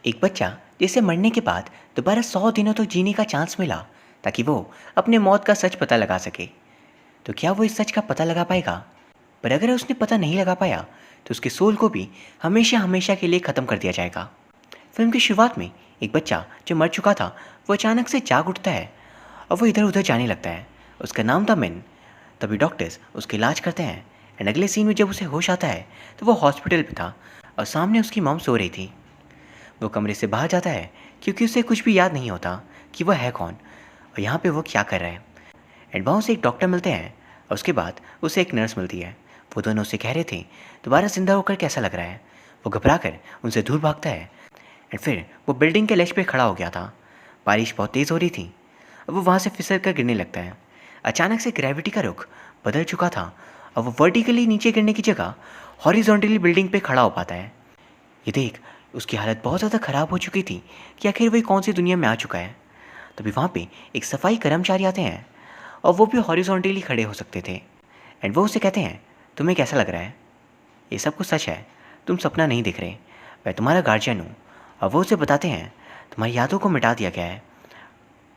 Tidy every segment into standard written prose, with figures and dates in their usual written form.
एक बच्चा जिसे मरने के बाद दोबारा 100 दिनों तक जीने का चांस मिला ताकि वो अपने मौत का सच पता लगा सके, तो क्या वो इस सच का पता लगा पाएगा? पर अगर उसने पता नहीं लगा पाया तो उसके सोल को भी हमेशा हमेशा के लिए ख़त्म कर दिया जाएगा। फिल्म की शुरुआत में एक बच्चा जो मर चुका था वो अचानक से जाग उठता है और वो इधर उधर जाने लगता है। उसका नाम था मिन। तभी डॉक्टर्स उसका इलाज करते हैं एंड अगले सीन में जब उसे होश आता है तो वो हॉस्पिटल में था और सामने उसकी मॉम सो रही थी। वो कमरे से बाहर जाता है क्योंकि उसे कुछ भी याद नहीं होता कि वह है कौन और यहाँ पे वो क्या कर रहा है। एंड वहाँ उसे एक डॉक्टर मिलते हैं और उसके बाद उसे एक नर्स मिलती है। वो दोनों उसे कह रहे थे दोबारा जिंदा होकर कैसा लग रहा है। वो घबरा कर उनसे दूर भागता है एंड फिर वो बिल्डिंग के लेज पे खड़ा हो गया था। बारिश बहुत तेज़ हो रही थी और वो वहाँ से फिसल कर गिरने लगता है। अचानक से ग्रेविटी का रुख बदल चुका था और वो वर्टिकली नीचे गिरने की जगह हॉरिजॉन्टली बिल्डिंग पे खड़ा हो पाता है। ये देख उसकी हालत बहुत ज़्यादा ख़राब हो चुकी थी कि आखिर वही कौन सी दुनिया में आ चुका है। तभी वहाँ पे एक सफाई कर्मचारी आते हैं और वो भी हॉरिजॉन्टली खड़े हो सकते थे एंड वो उसे कहते हैं तुम्हें कैसा लग रहा है? ये सब कुछ सच है, तुम सपना नहीं देख रहे, मैं तुम्हारा गार्जियन हूँ। और वो उसे बताते हैं तुम्हारी यादों को मिटा दिया गया है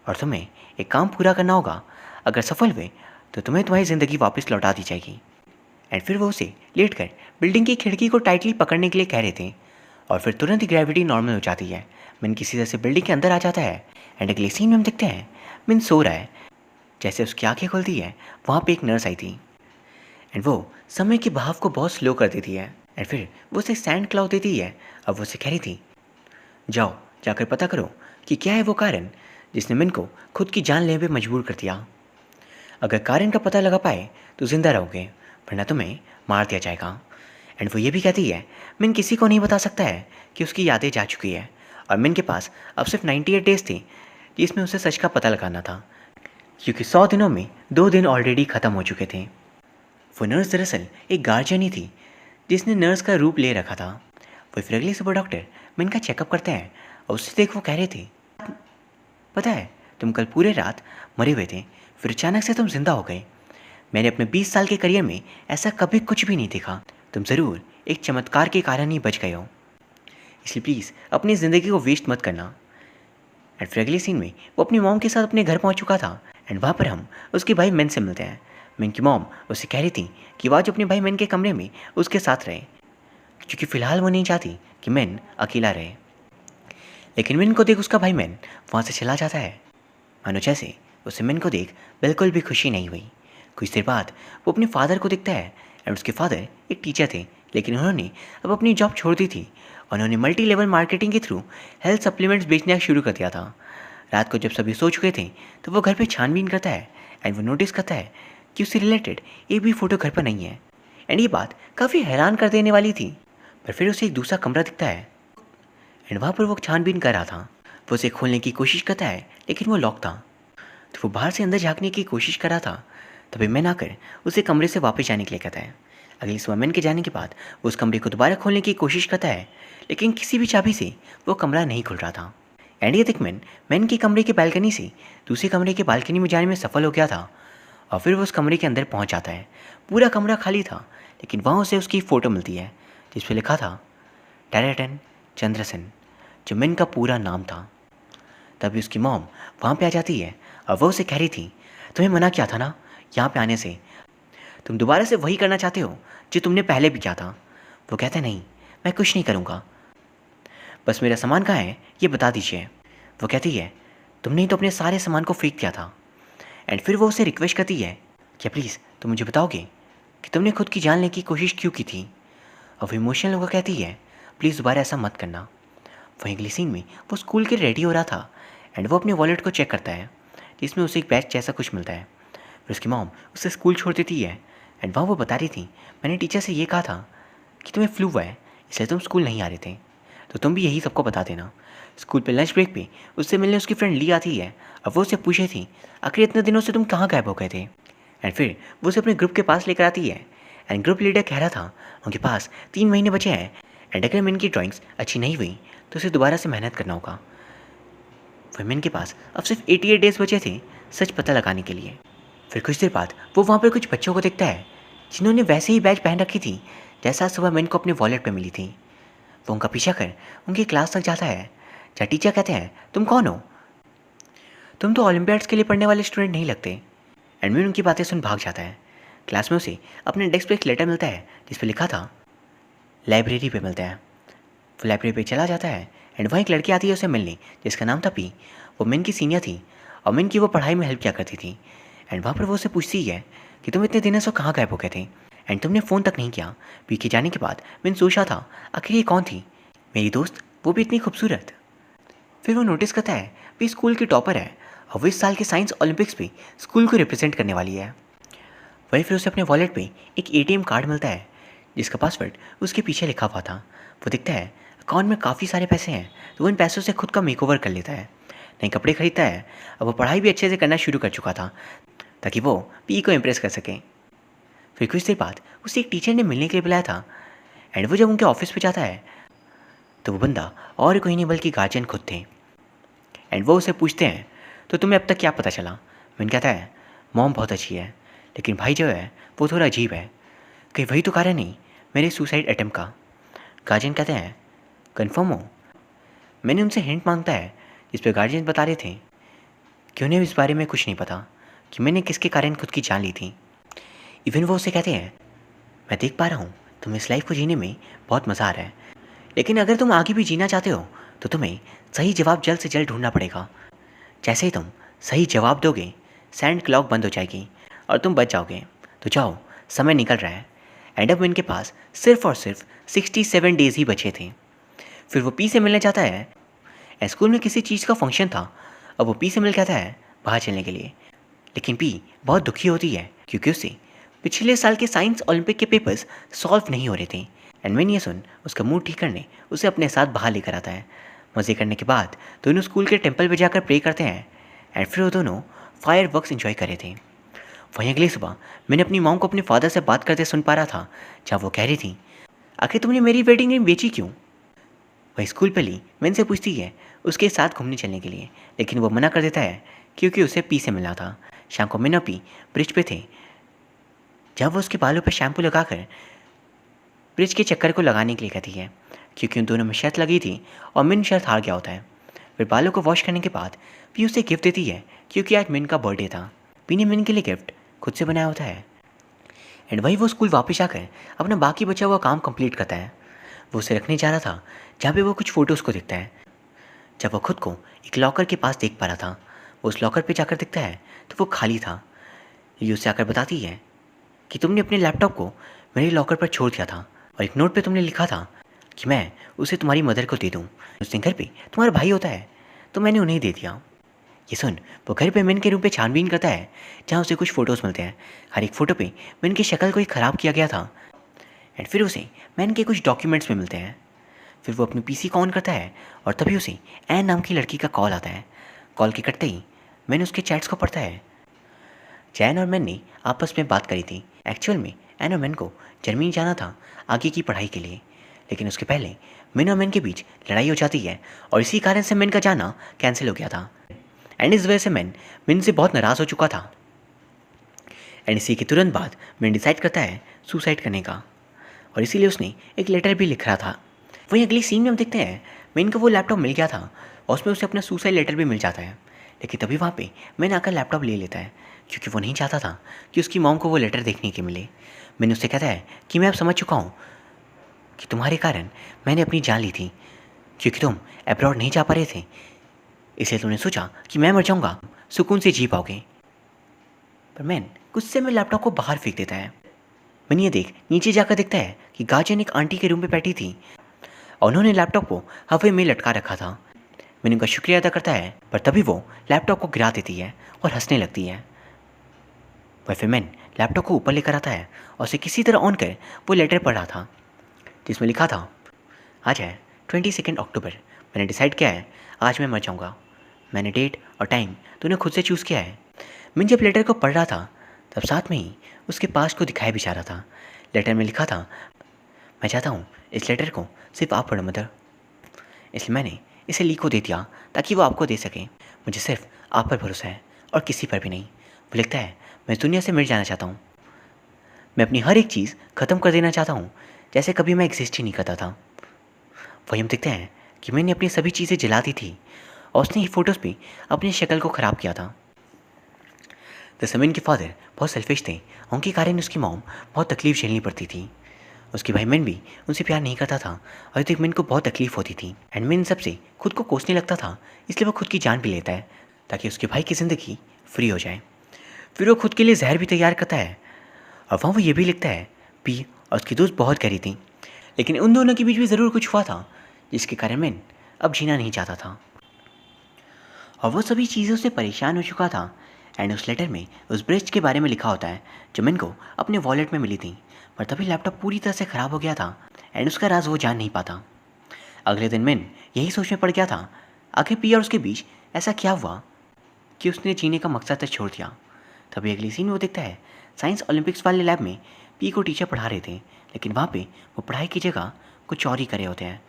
और तुम्हें एक काम पूरा करना होगा। अगर सफल हुए तो तुम्हें तुम्हारी ज़िंदगी वापस लौटा दी जाएगी। एंड फिर वो उसे लेट कर बिल्डिंग की खिड़की को टाइटली पकड़ने के लिए कह रहे थे और फिर तुरंत ही ग्रेविटी नॉर्मल हो जाती है। मिन किसी तरह से बिल्डिंग के अंदर आ जाता है एंड अगले सीन में हम देखते हैं मिन सो रहा है। जैसे उसकी आंखें खुलती है वहाँ पे एक नर्स आई थी एंड वो समय के बहाव को बहुत स्लो कर देती है एंड फिर वो उसे सैंड क्लाउड देती है। अब वो उसे कह रही थी जाओ जाकर पता करो कि क्या है वो कारण जिसने मिन को खुद की जान लेने पे मजबूर कर दिया। अगर कारण का पता लगा पाए तो जिंदा रहोगे वरना तुम्हें मार दिया जाएगा। एंड वो ये भी कहती है मिन किसी को नहीं बता सकता है कि उसकी यादें जा चुकी है और मिन के पास अब सिर्फ 98 डेज थे जिसमें उसे सच का पता लगाना था, क्योंकि 100 दिनों में 2 दिन ऑलरेडी ख़त्म हो चुके थे। वो नर्स दरअसल एक गार्जियन ही थी जिसने नर्स का रूप ले रखा था। वो फिर अगले सुबह डॉक्टर मिन का चेकअप करते हैं और उससे देख वो कह रहे थे पता है तुम कल पूरे रात मरे हुए थे, फिर अचानक से तुम जिंदा हो गए। मैंने अपने 20 साल के करियर में ऐसा कभी कुछ भी नहीं देखा। तुम ज़रूर एक चमत्कार के कारण ही बच गए हो, इसलिए प्लीज़ अपनी ज़िंदगी को वेस्ट मत करना। एंड फिर अगले सीन में वो अपनी मॉम के साथ अपने घर पहुंच चुका था एंड वहाँ पर हम उसके भाई मेन से मिलते हैं। मेन की मॉम उससे कह रही थी कि वो आज अपने भाई मेन के कमरे में उसके साथ रहे क्योंकि फ़िलहाल वो नहीं चाहती कि मेन अकेला रहे। लेकिन मिन को देख उसका भाई मेन वहाँ से चला जाता है, मानो जैसे उसे मिन को देख बिल्कुल भी खुशी नहीं हुई। कुछ देर बाद वो अपने फादर को देखता है एंड उसके फादर एक टीचर थे लेकिन उन्होंने अब अपनी जॉब छोड़ दी थी और उन्होंने मल्टी लेवल मार्केटिंग के थ्रू हेल्थ सप्लीमेंट्स बेचना शुरू कर दिया था। रात को जब सभी सो चुके थे तो वो घर पे छानबीन करता है एंड वो नोटिस करता है कि उससे रिलेटेड एक भी फ़ोटो घर पर नहीं है। एंड ये बात काफ़ी हैरान कर देने वाली थी, पर फिर उसे एक दूसरा कमरा दिखता है एंड वहाँ पर वो छानबीन कर रहा था। वो उसे खोलने की कोशिश करता है लेकिन वो लॉक था, तो वो बाहर से अंदर झाँकने की कोशिश कर रहा था। तभी मैन आकर उसे कमरे से वापस जाने के लिए कहता है। अगली सुबह मैन के जाने के बाद वो उस कमरे को दोबारा खोलने की कोशिश करता है लेकिन किसी भी चाबी से वो कमरा नहीं खुल रहा था। एंड ये देख मैन के कमरे की बालकनी से दूसरे कमरे की बालकनी में जाने में सफल हो गया था और फिर वो उस कमरे के अंदर पहुंच जाता है। पूरा कमरा खाली था लेकिन वहाँ उसे उसकी फ़ोटो मिलती है जिस पर लिखा था टेरेटन चंद्रसेन, जो मैन का पूरा नाम था। तभी उसकी मॉम वहाँ पे आ जाती है और वो उसे कह रही थी तुम्हें मना किया था ना यहाँ पे आने से, तुम दोबारा से वही करना चाहते हो जो तुमने पहले भी किया था। वो कहता है नहीं मैं कुछ नहीं करूँगा, बस मेरा सामान कहाँ है ये बता दीजिए। वो कहती है तुमने ही तो अपने सारे सामान को फेंक दिया था। एंड फिर वो उसे रिक्वेस्ट करती है कि प्लीज़ तुम मुझे बताओगे कि तुमने खुद की जान लेने की कोशिश क्यों की थी। और वो इमोशनल होकर कहती है प्लीज़ दोबारा ऐसा मत करना। वहीं अगली सीन में वो स्कूल के रेडी हो रहा था एंड वो अपने वॉलेट को चेक करता है जिसमें उसे एक बैच जैसा कुछ मिलता है। फिर उसकी मॉम उसे स्कूल छोड़ देती है एंड वहाँ वो बता रही थी मैंने टीचर से ये कहा था कि तुम्हें फ्लू हुआ है इसलिए तुम स्कूल नहीं आ रहे थे, तो तुम भी यही सबको बता देना। स्कूल पे लंच ब्रेक पे उससे मिलने उसकी फ्रेंड ली आती है और वो उससे पूछे थी आखिर इतने दिनों से तुम कहाँ गायब हो गए थे। एंड फिर वो उसे अपने ग्रुप के पास लेकर आती है एंड ग्रुप लीडर कह रहा था उनके पास 3 महीने बचे हैं एंड अगर मिन की ड्राइंग्स अच्छी नहीं हुई तो उसे दोबारा से मेहनत करना होगा। मिन के पास अब सिर्फ 88 डेज बचे थे सच पता लगाने के लिए। फिर कुछ देर बाद वो वहाँ पर कुछ बच्चों को देखता है जिन्होंने वैसे ही बैच पहन रखी थी जैसा सुबह मिन को अपने वॉलेट पर मिली थी। वो उनका पीछा कर उनकी क्लास तक जाता है जहाँ टीचर कहते हैं तुम कौन हो, तुम तो ओलंपियाड्स के लिए पढ़ने वाले स्टूडेंट नहीं लगते। एडमिन उनकी बातें सुन भाग जाता है। क्लास में उसे अपने डेस्क पे एक लेटर मिलता है जिस पे लिखा था लाइब्रेरी पे मिलते हैं। वो लाइब्रेरी पे चला जाता है एंड वहाँ एक लड़की आती है उसे मिलने जिसका नाम था पी। वो मिन की सीनियर थी और मिन की वो पढ़ाई में हेल्प किया करती थी। एंड वहाँ पर वो उसे पूछती है कि तुम इतने दिनों से कहाँ गायब हो गए थे एंड तुमने फ़ोन तक नहीं किया। पी के जाने के बाद मिन सोचा था आखिर ये कौन थी, मेरी दोस्त, वो भी इतनी खूबसूरत। फिर वो नोटिस करता है पी स्कूल की टॉपर है और वो इस साल के साइंस ओलंपिक्स पे स्कूल को रिप्रेजेंट करने वाली है। वहीं फिर उसे अपने वॉलेट पे एक एटीएम कार्ड मिलता है जिसका पासवर्ड उसके पीछे लिखा हुआ था। वो दिखता है अकाउंट में काफ़ी सारे पैसे हैं तो वो इन पैसों से खुद का मेकओवर कर लेता है, नए कपड़े खरीदता है और वो पढ़ाई भी अच्छे से करना शुरू कर चुका था ताकि वो पी को इम्प्रेस कर सके। फिर कुछ देर बाद उसे एक टीचर ने मिलने के लिए बुलाया था एंड वो जब उनके ऑफिस पे जाता है तो वो बंदा और कोई नहीं बल्कि गार्जियन खुद थे। एंड वो उसे पूछते हैं तो तुम्हें अब तक क्या पता चला। मिन कहता है मॉम बहुत अच्छी है लेकिन भाई जो है वो थोड़ा अजीब है, कहीं वही तो कारण नहीं मेरे सुसाइड अटेम्प्ट का। गार्जियन कहते हैं कन्फर्म हो। मैंने उनसे हिंट मांगता है जिस पर गार्जियन बता रहे थे कि उन्हें इस बारे में कुछ नहीं पता कि मैंने किसके कारण खुद की जान ली थी। इवन वो उसे कहते हैं मैं देख पा रहा हूँ तुम्हें इस लाइफ को जीने में बहुत मज़ा आ रहा है, लेकिन अगर तुम आगे भी जीना चाहते हो तो तुम्हें सही जवाब जल्द से जल्द ढूंढना पड़ेगा। जैसे ही तुम सही जवाब दोगे सैंड क्लॉक बंद हो जाएगी और तुम बच जाओगे। तो जाओ, समय निकल रहा है। एंड अब इनके पास सिर्फ और सिर्फ 67 डेज ही बचे थे। फिर वो पी से मिलने जाता है। स्कूल में किसी चीज़ का फंक्शन था और वो पी से मिल कहता है बाहर चलने के लिए, लेकिन पी बहुत दुखी होती है क्योंकि उसे पिछले साल के साइंस ओलंपिक के पेपर्स सॉल्व नहीं हो रहे थे। एंड मैन ये सुन उसका मूड ठीक करने उसे अपने साथ बाहर लेकर आता है। मज़े करने के बाद दोनों स्कूल के टेम्पल पर जाकर प्रे करते हैं एंड फिर वो दोनों फायर वर्क्स इन्जॉय कर रहे थे। वहीं अगली सुबह मैंने अपनी मॉम को अपने फादर से बात करते सुन पा रहा था जहाँ वो कह रही थी आखिर तुमने मेरी वेडिंग रिंग बेची क्यों। वही स्कूल पे ली मैन से पूछती है उसके साथ घूमने चलने के लिए, लेकिन वो मना कर देता है क्योंकि उसे पी से मिलना था। शाम को मैन और पी ब्रिज पे थे जब वो उसके बालों पर शैम्पू लगाकर ब्रिज के चक्कर को लगाने के लिए कहती है क्योंकि उन दोनों में शर्त लगी थी और मिन शर्त हार गया होता है। फिर बालों को वॉश करने के बाद पी उसे गिफ्ट देती है क्योंकि आज मिन का बर्थडे था। पी ने मिन के लिए गिफ्ट खुद से बनाया होता है। एंड वही वो स्कूल वापस आकर अपना बाकी बचा हुआ काम कंप्लीट करता है। वो उसे रखने जा रहा था जहाँ पे वो कुछ फ़ोटोज़ को देखता है। जब वो खुद को एक लॉकर के पास देख पा रहा था वो उस लॉकर पे जाकर देखता है तो वो खाली था। ये उसे आकर बताती है कि तुमने अपने लैपटॉप को मेरे लॉकर पर छोड़ दिया था और एक नोट पे तुमने लिखा था कि मैं उसे तुम्हारी मदर को दे दूँ। उसने घर पे तुम्हारा भाई होता है तो मैंने उन्हें दे दिया। ये सुन वो घर पे मिन के रूम पे छानबीन करता है जहाँ उसे कुछ फ़ोटोज़ मिलते हैं। हर एक फ़ोटो पे मिन की शक्ल को ही ख़राब किया गया था। एंड फिर उसे मैन के कुछ डॉक्यूमेंट्स में मिलते हैं। फिर वो अपनी पीसी को ऑन करता है और तभी उसे एन नाम की लड़की का कॉल आता है। कॉल के कटते ही मैन उसके चैट्स को पढ़ता है। जैन और मैन ने आपस में बात करी थी। एक्चुअल में एन और मैन को जर्मनी जाना था आगे की पढ़ाई के लिए, लेकिन उसके पहले मिन और मैन के बीच लड़ाई हो जाती है और इसी कारण से मैन का जाना कैंसिल हो गया था। एंड इस वजह से मैन मिन से बहुत नाराज़ हो चुका था। एंड इसी के तुरंत बाद मैन डिसाइड करता है सुसाइड करने का और इसीलिए उसने एक लेटर भी लिख रहा था। वहीं अगली सीन में हम देखते हैं मैन को वो लैपटॉप मिल गया था और उसमें उसे अपना सुसाइड लेटर भी मिल जाता है। लेकिन तभी वहाँ पे मैन आकर लैपटॉप ले लेता है क्योंकि वो नहीं चाहता था कि उसकी मॉम को वो लेटर देखने के मिले। मैंने उससे कहता है कि मैं अब समझ चुका हूँ कि तुम्हारे कारण मैंने अपनी जान ली थी क्योंकि तुम अब्रॉड नहीं जा पा रहे थे, इसलिए तुमने सोचा कि मैं मर जाऊँगा, सुकून से जी पाओगे। पर मैन गुस्से में लैपटॉप को बाहर फेंक देता है। मैंने ये देख नीचे जाकर देखता है कि गार्जियन एक आंटी के रूम पे बैठी थी और उन्होंने लैपटॉप को हवा में लटका रखा था। मैंने उनका शुक्रिया अदा करता है पर तभी वो लैपटॉप को गिरा देती है और हंसने लगती है। पर फिर मैन लैपटॉप को ऊपर लेकर आता है और उसे किसी तरह ऑन कर वो लेटर पढ़ रहा था जिसमें लिखा था आज है 22 अक्टूबर, मैंने डिसाइड किया है आज मैं मर जाऊँगा। मैंने डेट और टाइम दोनों खुद से चूज़ किया है। मैं जब लेटर को पढ़ रहा था तब साथ में ही उसके पास्ट को दिखाया भी जा रहा था। लेटर में लिखा था मैं चाहता हूँ इस लेटर को सिर्फ आप पढ़ो मदर, इसलिए मैंने इसे ली को दे दिया ताकि वो आपको दे सके। मुझे सिर्फ आप पर भरोसा है और किसी पर भी नहीं। वो लिखता है मैं इस दुनिया से मिट जाना चाहता हूँ, मैं अपनी हर एक चीज़ ख़त्म कर देना चाहता हूँ जैसे कभी मैं एग्जिस्ट ही नहीं करता था। वही हम देखते हैं कि मैंने अपनी सभी चीज़ें जला दी थी और उसने ये फ़ोटोज़ पे अपनी शक्ल को ख़राब किया था। दरअसल मिन के फादर बहुत सेल्फिश थे, उनके कारण उसकी मॉम बहुत तकलीफ़ झेलनी पड़ती थी। उसके भाई मिन भी उनसे प्यार नहीं करता था और तो मिन को बहुत तकलीफ़ होती थी एंड मिन सबसे खुद को कोसने लगता था, इसलिए वो खुद की जान भी लेता है ताकि उसके भाई की ज़िंदगी फ्री हो जाए। फिर वो खुद के लिए जहर भी तैयार करता है और वहाँ वो ये भी लिखता है पी और उसकी दोस्त बहुत गहरी थी, लेकिन उन दोनों के बीच भी ज़रूर कुछ हुआ था जिसके कारण मिन अब जीना नहीं चाहता था और वो सभी चीज़ों से परेशान हो चुका था। एंड उस लेटर में उस ब्रिज के बारे में लिखा होता है जो मिन को अपने वॉलेट में मिली थी, पर तभी लैपटॉप पूरी तरह से ख़राब हो गया था एंड उसका राज वो जान नहीं पाता। अगले दिन मिन यही सोच में पड़ गया था आखिर पी और उसके बीच ऐसा क्या हुआ कि उसने जीने का मकसद तक छोड़ दिया। तभी अगली सीन वो देखता है साइंस ओलंपिक्स वाले लैब में पी को टीचर पढ़ा रहे थे, लेकिन वहाँ पे वो पढ़ाई की जगह कुछ और ही करे होते हैं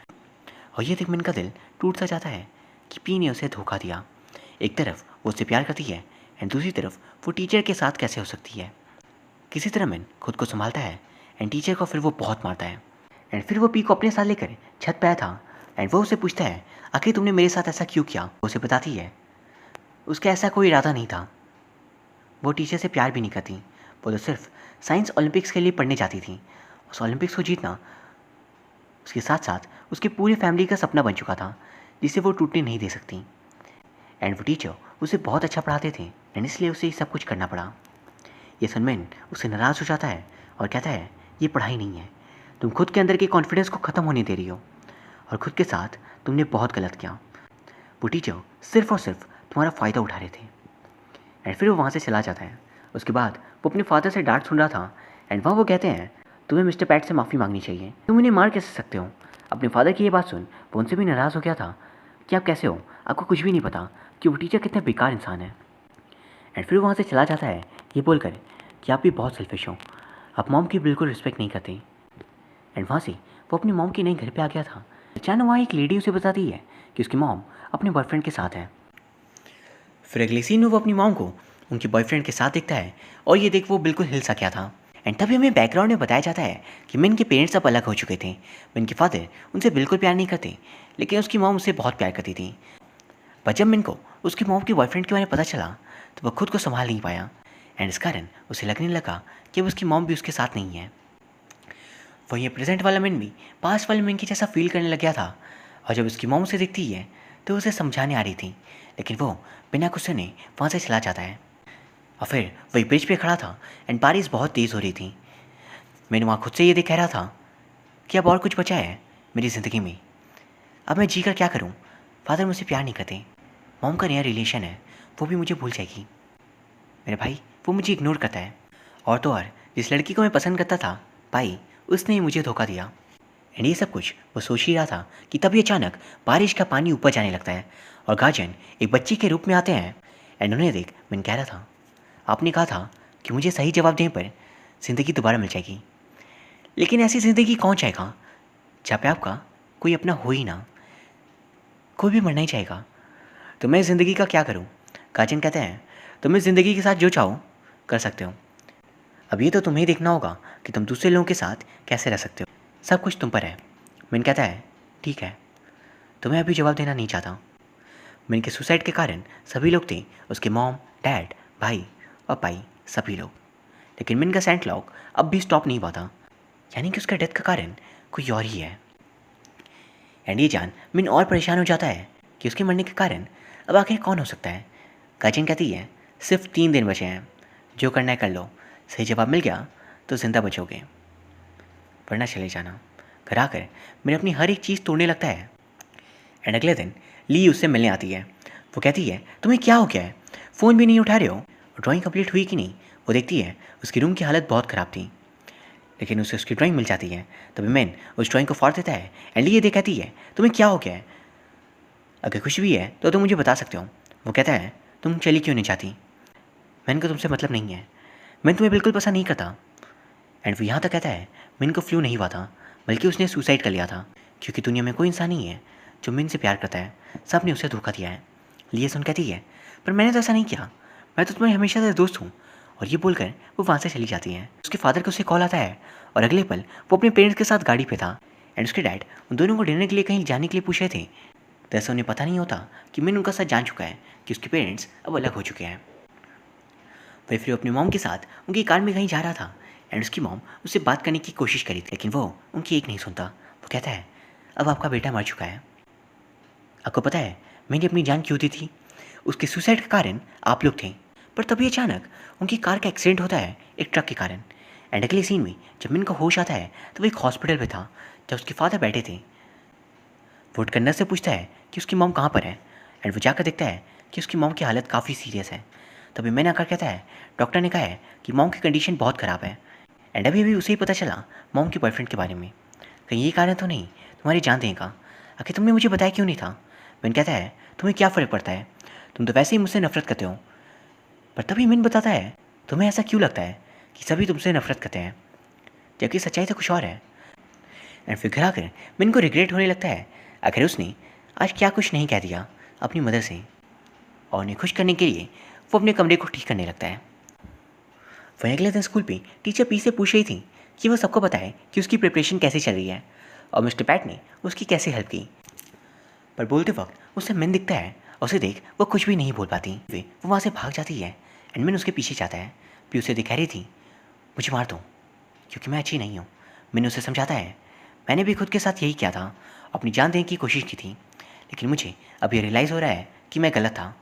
और ये देख मिन का दिल टूट सा जाता है कि पी ने उसे धोखा दिया। एक तरफ वो उससे प्यार करती है एंड दूसरी तरफ वो टीचर के साथ कैसे हो सकती है। किसी तरह मिन खुद को संभालता है एंड टीचर को फिर वो बहुत मारता है एंड फिर वो पी को अपने साथ लेकर छत पे आया था एंड वो उसे पूछता है आखिर तुमने मेरे साथ ऐसा क्यों किया। वो उसे बताती है उसका ऐसा कोई इरादा नहीं था, वो टीचर से प्यार भी नहीं करती, वो तो सिर्फ साइंस ओलंपिक्स के लिए पढ़ने जाती थी। उस ओलंपिक्स को जीतना उसके साथ साथ उसकी पूरी फैमिली का सपना बन चुका था जिसे वो टूटने नहीं दे सकती एंड वो टीचर उसे बहुत अच्छा पढ़ाते थे एंड इसलिए उसे सब कुछ करना पड़ा। ये सुन मिन उससे नाराज़ हो जाता है और कहता है ये पढ़ाई नहीं है, तुम खुद के अंदर के कॉन्फिडेंस को ख़त्म होने दे रही हो और खुद के साथ तुमने बहुत गलत किया। वो टीचर सिर्फ और सिर्फ तुम्हारा फ़ायदा उठा रहे थे एंड फिर वो वहाँ से चला जाता है। उसके बाद वो अपने फादर से डांट सुन रहा था एंड वहाँ वो कहते हैं तुम्हें मिस्टर पैट से माफ़ी मांगनी चाहिए, तुम उन्हें मार कैसे सकते हो। अपने फादर की ये बात सुन वो उनसे भी नाराज़ हो गया था कि आप कैसे हो, आपको कुछ भी नहीं पता कि वो टीचर कितने बेकार इंसान है। एंड फिर वहाँ से चला जाता है ये बोलकर कि आप भी बहुत सेल्फिश हो, आप मॉम की बिल्कुल रिस्पेक्ट नहीं करते। एंड वहाँ से वो अपनी मॉम के नए घर पे आ गया था। अचानक वहाँ एक लेडी उसे बताती है कि उसकी मॉम अपने बॉयफ्रेंड के साथ है। फिर अगले सीन में वो अपनी मॉम को उनके बॉयफ्रेंड के साथ देखता है और ये देख वो बिल्कुल हिल सा गया था। एंड तभी हमें बैकग्राउंड में बताया जाता है कि मिन के पेरेंट्स अब अलग हो चुके थे। मिन के फादर उनसे बिल्कुल प्यार नहीं करते, लेकिन उसकी मॉम उससे बहुत प्यार करती थी। पर जब मिन को उसकी मॉम के बॉयफ्रेंड के बारे में पता चला तो वह खुद को संभाल नहीं पाया एंड इस कारण उसे लगने लगा कि अब उसकी मॉम भी उसके साथ नहीं है। वही ये प्रेजेंट वाला मिन भी पास्ट वाले मिन की जैसा फील करने लग गया था और जब उसकी मॉम उसे दिखती है तो उसे समझाने आ रही थी, लेकिन वो बिना कुछ सुने वहाँ से चला जाता है। और फिर वही ब्रिज पे खड़ा था एंड बारिश बहुत तेज़ हो रही थी। मैंने वहाँ खुद से ये देख कह रहा था कि अब और कुछ बचा है मेरी ज़िंदगी में, अब मैं जी कर क्या करूँ। फादर मुझसे प्यार नहीं करते, मॉम का नया रिलेशन है वो भी मुझे भूल जाएगी, मेरे भाई वो मुझे इग्नोर करता है, और तो और जिस लड़की को मैं पसंद करता था भाई उसने ही मुझे धोखा दिया। एंड ये सब कुछ वो सोच ही रहा था कि तभी अचानक बारिश का पानी ऊपर जाने लगता है और गार्जियन एक बच्ची के रूप में आते हैं एंड उन्हें देख मैंने कह रहा था आपने कहा था कि मुझे सही जवाब देने पर ज़िंदगी दोबारा मिल जाएगी, लेकिन ऐसी ज़िंदगी कौन चाहेगा जहाँ पे आपका कोई अपना हो ही ना, कोई भी मरना ही चाहेगा, तो मैं ज़िंदगी का क्या करूँ। गार्जियन कहते हैं तुम इस ज़िंदगी के साथ जो चाहो कर सकते हो, अब ये तो तुम्हें ही देखना होगा कि तुम दूसरे लोगों के साथ कैसे रह सकते हो, सब कुछ तुम पर है। मिन कहता है ठीक है, तुम्हें अभी जवाब देना नहीं चाहता। मिन के सुसाइड के कारण सभी लोग थे, उसके मॉम, डैड, भाई और पाई, सभी लोग। लेकिन मिन का सेंट लॉक अब भी स्टॉप नहीं हुआ था, यानी कि उसका डेथ का कारण कोई और ही है। एंड ये जान मिन और परेशान हो जाता है कि उसके मरने के कारण अब आखिर कौन हो सकता है। गार्जियन कहती है सिर्फ 3 दिन बचे हैं, जो करना है कर लो, सही जवाब मिल गया तो ज़िंदा बचोगे, वरना चले जाना। घर आकर मिन अपनी हर एक चीज़ तोड़ने लगता है। एंड अगले दिन ली उससे मिलने आती है। वो कहती है तुम्हें क्या हो गया है, फ़ोन भी नहीं उठा रहे हो, ड्राइंग कंप्लीट हुई कि नहीं। वो देखती है उसकी रूम की हालत बहुत ख़राब थी, लेकिन उसे उसकी ड्राइंग मिल जाती है। तभी मैन उस ड्राइंग को फाड़ देता है एंड ली ये देख कहती है तुम्हें क्या हो गया है, अगर कुछ भी है तो तुम मुझे बता सकते हो। वो कहता है तुम चली क्यों नहीं जाती, मैन को तुमसे मतलब नहीं है, मैन तुम्हें बिल्कुल पसंद नहीं करता। एंड वो यहाँ तक कहता है मिन को फ्लू नहीं हुआ था, बल्कि उसने सुसाइड कर लिया था, क्योंकि दुनिया में कोई इंसान नहीं है जो मिन से प्यार करता है, सब ने उसे धोखा दिया है। लिए सुन कहती है पर मैंने तो ऐसा नहीं किया, मैं तो तुम्हारी हमेशा से दोस्त हूँ। और ये बोलकर वो वहाँ से चली जाती है। उसके फादर को उसे कॉल आता है और अगले पल वो अपने पेरेंट्स के साथ गाड़ी पे था एंड उसके डैड उन दोनों को डिनर के लिए कहीं जाने के लिए पूछ रहे थे। दरअसल उन्हें पता नहीं होता कि मिन उनका सच जान चुका है कि उसके पेरेंट्स अब अलग हो चुके हैं। वही फिर अपनी मॉम के साथ उनकी कार में कहीं जा रहा था एंड उसकी मॉम उससे बात करने की कोशिश करी थी, लेकिन वो उनकी एक नहीं सुनता। वो कहता है, अब आपका बेटा मर चुका है। आपको पता है मैंने अपनी जान क्यों दी थी? उसके सुसाइड का कारण आप लोग थे। पर तभी अचानक उनकी कार का एक्सीडेंट होता है एक ट्रक के कारण। एंड अगले सीन में जब मिन को होश आता है तो वो एक हॉस्पिटल में था जब उसके फादर बैठे थे। वो कंडक्टर से पूछता है कि उसकी मॉम कहाँ पर है एंड वो जाकर देखता है कि उसकी मॉम की हालत काफ़ी सीरियस है। तभी मैंने आकर कहता है, डॉक्टर ने कहा है कि मॉम की कंडीशन बहुत ख़राब है। एंड अभी अभी उसे ही पता चला मॉम के बॉयफ्रेंड के बारे में। कहीं ये कारण तो नहीं तुम्हारी जान देने का? आखिर तुमने मुझे बताया क्यों नहीं था? मिन कहता है, तुम्हें क्या फ़र्क पड़ता है, तुम तो वैसे ही मुझसे नफरत करते हो। पर तभी मिन बताता है, तुम्हें ऐसा क्यों लगता है कि सभी तुमसे नफरत करते हैं, जबकि सच्चाई तो कुछ और है। एंड फिर घर आकर मिन को रिग्रेट होने लगता है अगर उसने आज क्या कुछ नहीं कह दिया अपनी मदर से। और उन्हें खुश करने के लिए वो अपने कमरे को ठीक करने लगता है। वहीं अगले दिन स्कूल पे टीचर पी से पूछ रही थी कि वो सबको बताए कि उसकी प्रिपरेशन कैसे चल रही है और मिस्टर पैट ने उसकी कैसे हेल्प की। पर बोलते वक्त उसे मिन दिखता है और उसे देख वो कुछ भी नहीं बोल पाती। वो वहाँ से भाग जाती है एंड मिन उसके पीछे जाता है। पी उसे दिखा रही थी, मुझे मार दो क्योंकि मैं अच्छी नहीं हूँ। मिन उसे समझाता है, मैंने भी खुद के साथ यही किया था, अपनी जान देने की कोशिश की थी, लेकिन मुझे अब ये रियलाइज़ हो रहा है कि मैं गलत था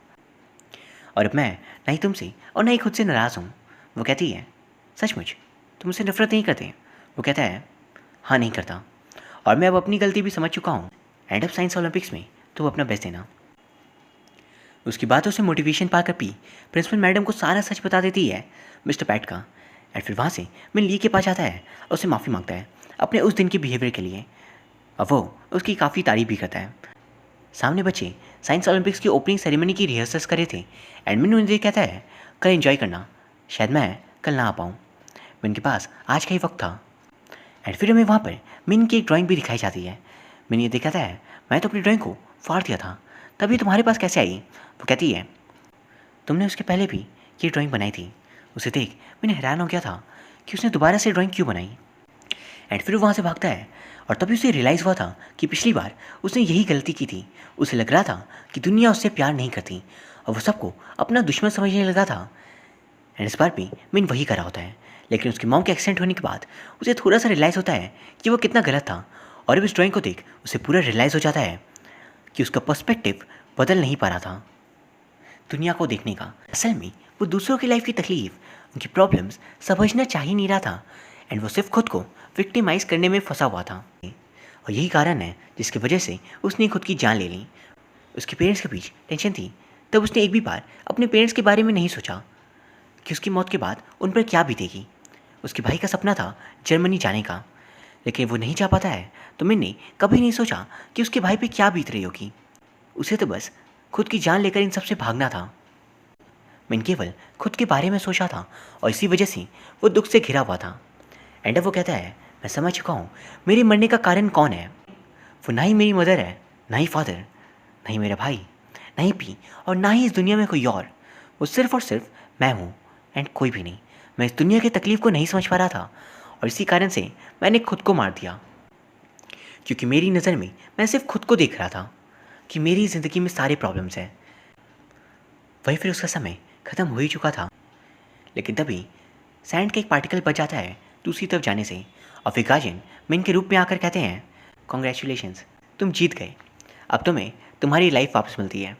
और अब मैं ना ही तुमसे और ना ही खुद से नाराज़ हूँ। वो कहती है, सचमुच तुम मुझसे नफरत नहीं करते? वो कहता है, हाँ नहीं करता, और मैं अब अपनी गलती भी समझ चुका हूँ। एंड अब साइंस ओलंपिक्स में तुम अपना बेस्ट देना। उसकी बातों से मोटिवेशन पाकर पी प्रिंसिपल मैडम को सारा सच बता देती है मिस्टर पैट का। एंड फिर वहाँ से मिन ली के पास जाता है और उसे माफ़ी मांगता है अपने उस दिन के बिहेवियर के लिए, और वो उसकी काफ़ी तारीफ भी करता है। सामने बच्चे साइंस ओलंपिक्स की ओपनिंग सेरेमनी की रिहर्सल्स करे थे एंड मिन उन्हें कहता है, कल एंजॉय करना, शायद मैं कल ना आ पाऊँ। मिन के पास आज का ही वक्त था। एंड फिर हमें वहाँ पर मिन की एक ड्राइंग भी दिखाई जाती है। मिन ये दिखाता है, मैं तो अपनी ड्राइंग को फाड़ दिया था, तभी तुम्हारे पास कैसे आई? वो कहती है, तुमने उसके पहले भी ये ड्राइंग बनाई थी। उसे देख मैंने हैरान हो गया था कि उसने दोबारा से ड्राइंग क्यों बनाई। एंड फिर वो वहाँ से भागता है और तभी उसे रियलाइज़ हुआ था कि पिछली बार उसने यही गलती की थी। उसे लग रहा था कि दुनिया उससे प्यार नहीं करती और वो सबको अपना दुश्मन समझने लगा था। एंड इस बार भी मिन वही करा होता है, लेकिन उसकी मॉम के एक्सीडेंट होने के बाद उसे थोड़ा सा रियलाइज़ होता है कि वो कितना गलत था। और अब इस ड्राइंग को देख उसे पूरा रियलाइज़ हो जाता है कि उसका पर्सपेक्टिव बदल नहीं पा रहा था दुनिया को देखने का। असल में वो दूसरों की लाइफ की तकलीफ, उनकी प्रॉब्लम्स समझना चाह ही नहीं रहा था एंड वो सिर्फ खुद को विक्टिमाइज करने में फंसा हुआ था। और यही कारण है जिसकी वजह से उसने खुद की जान ले ली। उसके पेरेंट्स के बीच टेंशन थी, तब उसने एक भी बार अपने पेरेंट्स के बारे में नहीं सोचा कि उसकी मौत के बाद उन पर क्या बीतेगी। उसके भाई का सपना था जर्मनी जाने का, लेकिन वो नहीं जा पाता है तो मैंने कभी नहीं सोचा कि उसके भाई पे क्या बीत रही होगी। उसे तो बस खुद की जान लेकर इन सबसे भागना था। मैंने केवल खुद के बारे में सोचा था और इसी वजह से वो दुख से घिरा हुआ था। एंड अब वो कहता है, मैं समझ चुका हूँ मेरे मरने का कारण कौन है। वो ना ही मेरी मदर है, ना ही फादर, ना ही मेरा भाई, ना ही पी, और ना ही इस दुनिया में कोई और। वो सिर्फ और सिर्फ मैं हूँ एंड कोई भी नहीं। मैं इस दुनिया की तकलीफ़ को नहीं समझ पा रहा था और इसी कारण से मैंने खुद को मार दिया, क्योंकि मेरी नज़र में मैं सिर्फ खुद को देख रहा था कि मेरी ज़िंदगी में सारे प्रॉब्लम्स हैं। वही फिर उसका समय ख़त्म हो ही चुका था, लेकिन तभी सैंड का एक पार्टिकल बच जाता है दूसरी तरफ जाने से, और फिर गार्जियन मिन के रूप में आकर कहते हैं, कॉन्ग्रेचुलेशंस, तुम जीत गए, अब तुम्हें तुम्हारी लाइफ वापस मिलती है।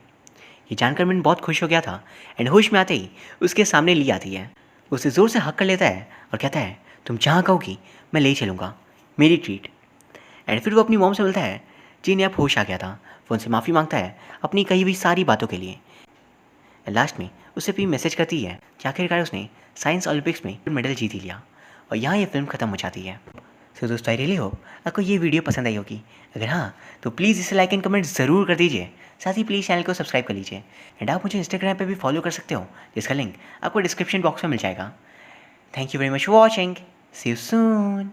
ये जानकर मिन बहुत खुश हो गया था एंड होश में आते ही उसके सामने ली आती है। उसे ज़ोर से हक कर लेता है और कहता है, तुम जहाँ कहोगी मैं ले चलूँगा, मेरी ट्रीट। एंड फिर वो अपनी मॉम से मिलता है जिन्हें अब होश आ गया था। वो उनसे माफ़ी मांगता है अपनी कही हुई सारी बातों के लिए। लास्ट में उसे भी मैसेज करती है कि आखिरकार उसने साइंस ओलंपिक्स में मेडल जीत ही लिया, और यहाँ ये फिल्म ख़त्म हो जाती है। सो दोस्तों, आई रियली होप आपको ये वीडियो पसंद आई होगी। अगर हाँ तो प्लीज़ इसे लाइक एंड कमेंट ज़रूर कर दीजिए। साथ ही प्लीज़ चैनल को सब्सक्राइब कर लीजिए एंड आप मुझे इंस्टाग्राम पे भी फॉलो कर सकते हो, जिसका लिंक आपको डिस्क्रिप्शन बॉक्स में मिल जाएगा। Thank you very much for watching, see you soon.